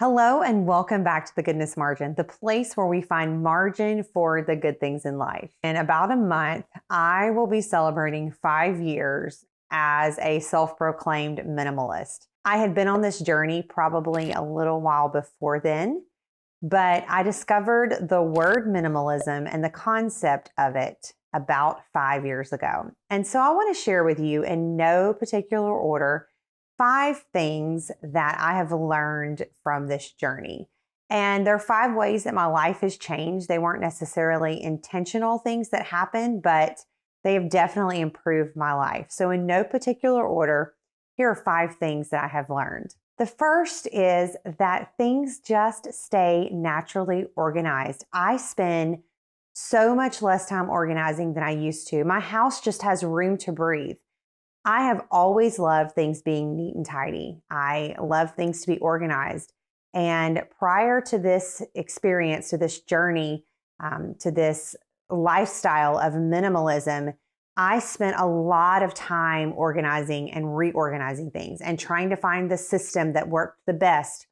Hello and welcome back to the Goodness Margin, the place where we find margin for the good things in life. In about a month, I will be celebrating 5 years as a self-proclaimed minimalist. I had been on this journey probably a little while before then, but I discovered the word minimalism and the concept of it about 5 years ago. And so I want to share with you in no particular order 5 things that I have learned from this journey. And there are 5 ways that my life has changed. They weren't necessarily intentional things that happened, but they have definitely improved my life. So, in no particular order, here are 5 things that I have learned. The first is that things just stay naturally organized. I spend so much less time organizing than I used to. My house just has room to breathe. I have always loved things being neat and tidy. I love things to be organized. And prior to this experience, to this journey, to this lifestyle of minimalism, I spent a lot of time organizing and reorganizing things and trying to find the system that worked the best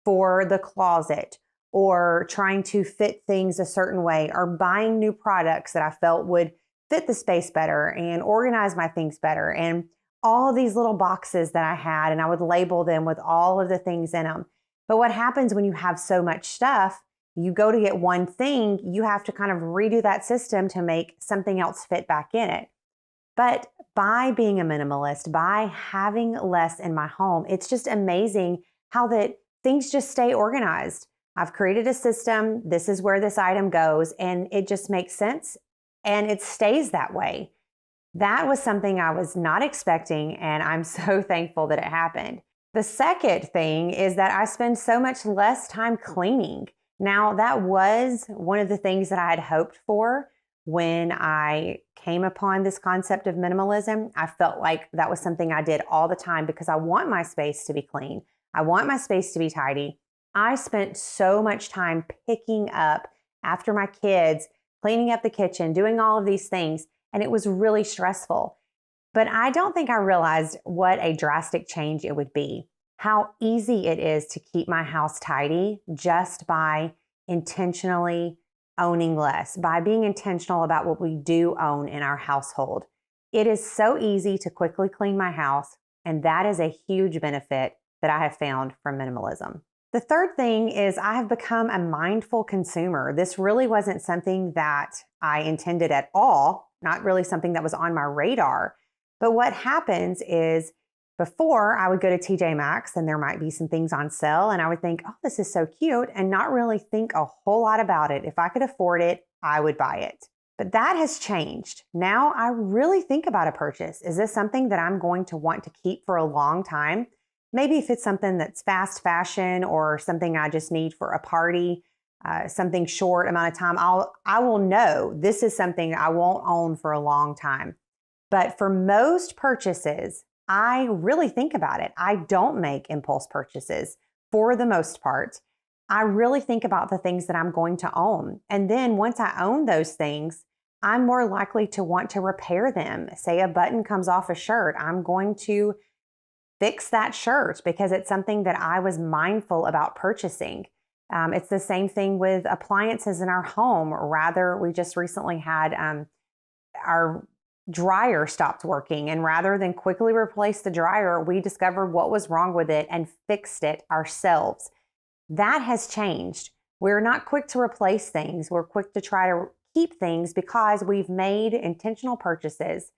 for the closet, or trying to fit things a certain way, or buying new products that I felt would fit the space better and organize my things better. And all of these little boxes that I had, and I would label them with all of the things in them. But what happens when you have so much stuff, you go to get one thing, you have to kind of redo that system to make something else fit back in it. But by being a minimalist, by having less in my home, it's just amazing how that things just stay organized. I've created a system. This is where this item goes, and it just makes sense. And it stays that way. That was something I was not expecting, and I'm so thankful that it happened. The second thing is that I spend so much less time cleaning. Now, that was one of the things that I had hoped for when I came upon this concept of minimalism. I felt like that was something I did all the time because I want my space to be clean. I want my space to be tidy. I spent so much time picking up after my kids, cleaning up the kitchen, doing all of these things, and it was really stressful. But I don't think I realized what a drastic change it would be, how easy it is to keep my house tidy just by intentionally owning less, by being intentional about what we do own in our household. It is so easy to quickly clean my house, and that is a huge benefit that I have found from minimalism. The third thing is I have become a mindful consumer. This really wasn't something that I intended at all, not really something that was on my radar. But what happens is before I would go to TJ Maxx and there might be some things on sale and I would think, oh, this is so cute, and not really think a whole lot about it. If I could afford it, I would buy it. But that has changed. Now I really think about a purchase. Is this something that I'm going to want to keep for a long time? Maybe if it's something that's fast fashion or something I just need for a party, something short amount of time, I will know this is something I won't own for a long time. But for most purchases, I really think about it. I don't make impulse purchases for the most part. I really think about the things that I'm going to own. And then once I own those things, I'm more likely to want to repair them. Say a button comes off a shirt, I'm going to fix that shirt because it's something that I was mindful about purchasing. It's the same thing with appliances in our home. We just recently had our dryer stopped working, and rather than quickly replace the dryer, we discovered what was wrong with it and fixed it ourselves. That has changed. We're not quick to replace things. We're quick to try to keep things because we've made intentional purchases.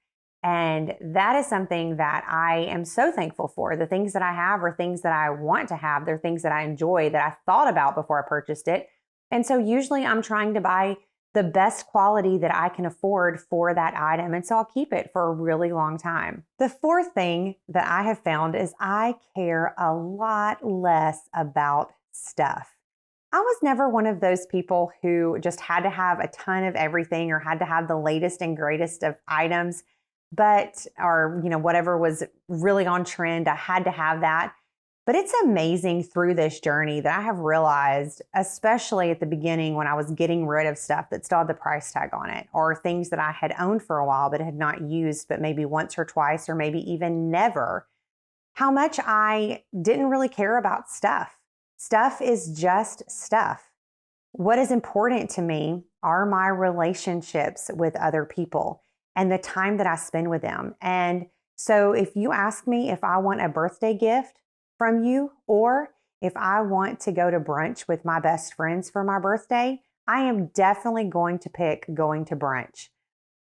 And that is something that I am so thankful for. The things that I have are things that I want to have. They're things that I enjoy, that I thought about before I purchased it. And so usually I'm trying to buy the best quality that I can afford for that item. And so I'll keep it for a really long time. The fourth thing that I have found is I care a lot less about stuff. I was never one of those people who just had to have a ton of everything or had to have the latest and greatest of items. Or whatever was really on trend, I had to have that. But it's amazing through this journey that I have realized, especially at the beginning when I was getting rid of stuff that still had the price tag on it, or things that I had owned for a while but had not used, but maybe once or twice, or maybe even never, how much I didn't really care about stuff. Stuff is just stuff. What is important to me are my relationships with other people and the time that I spend with them. And so if you ask me if I want a birthday gift from you, or if I want to go to brunch with my best friends for my birthday, I am definitely going to pick going to brunch.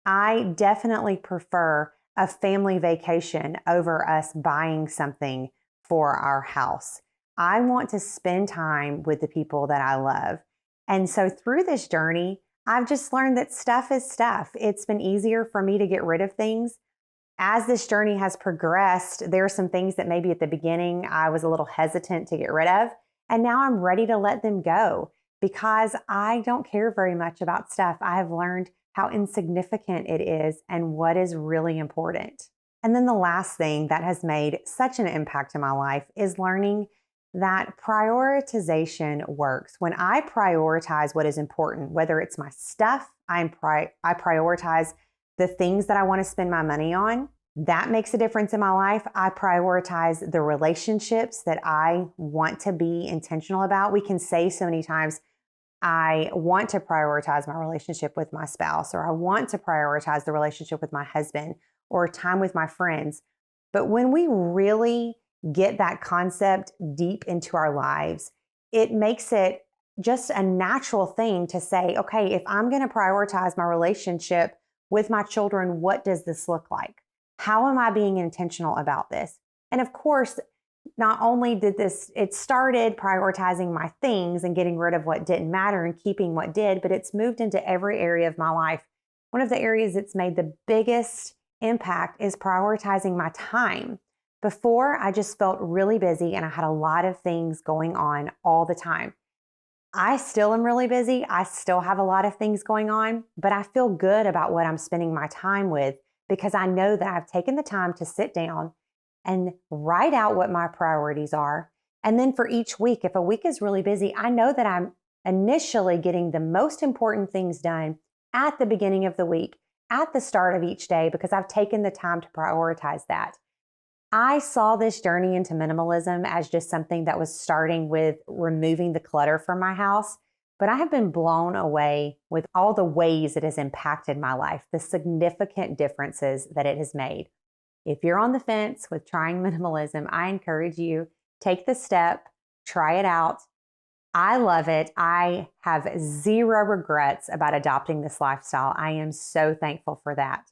I definitely prefer a family vacation over us buying something for our house. I want to spend time with the people that I love. And so through this journey, I've just learned that stuff is stuff. It's been easier for me to get rid of things. As this journey has progressed, there are some things that maybe at the beginning I was a little hesitant to get rid of. And now I'm ready to let them go because I don't care very much about stuff. I have learned how insignificant it is and what is really important. And then the last thing that has made such an impact in my life is learning that prioritization works. When I prioritize what is important, whether it's my stuff, I prioritize the things that I want to spend my money on. That makes a difference in my life. I prioritize the relationships that I want to be intentional about. We can say so many times, I want to prioritize my relationship with my spouse, or I want to prioritize the relationship with my husband, or time with my friends. But when we really get that concept deep into our lives, it makes it just a natural thing to say, okay, if I'm going to prioritize my relationship with my children, what does this look like? How am I being intentional about this? And of course, not only did it started prioritizing my things and getting rid of what didn't matter and keeping what did, but it's moved into every area of my life. One of the areas it's made the biggest impact is prioritizing my time. Before, I just felt really busy and I had a lot of things going on all the time. I still am really busy. I still have a lot of things going on, but I feel good about what I'm spending my time with because I know that I've taken the time to sit down and write out what my priorities are. And then for each week, if a week is really busy, I know that I'm initially getting the most important things done at the beginning of the week, at the start of each day, because I've taken the time to prioritize that. I saw this journey into minimalism as just something that was starting with removing the clutter from my house, but I have been blown away with all the ways it has impacted my life, the significant differences that it has made. If you're on the fence with trying minimalism, I encourage you, take the step, try it out. I love it. I have zero regrets about adopting this lifestyle. I am so thankful for that.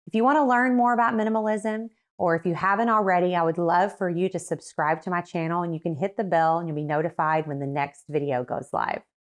If you want to learn more about minimalism, or if you haven't already, I would love for you to subscribe to my channel, and you can hit the bell and you'll be notified when the next video goes live.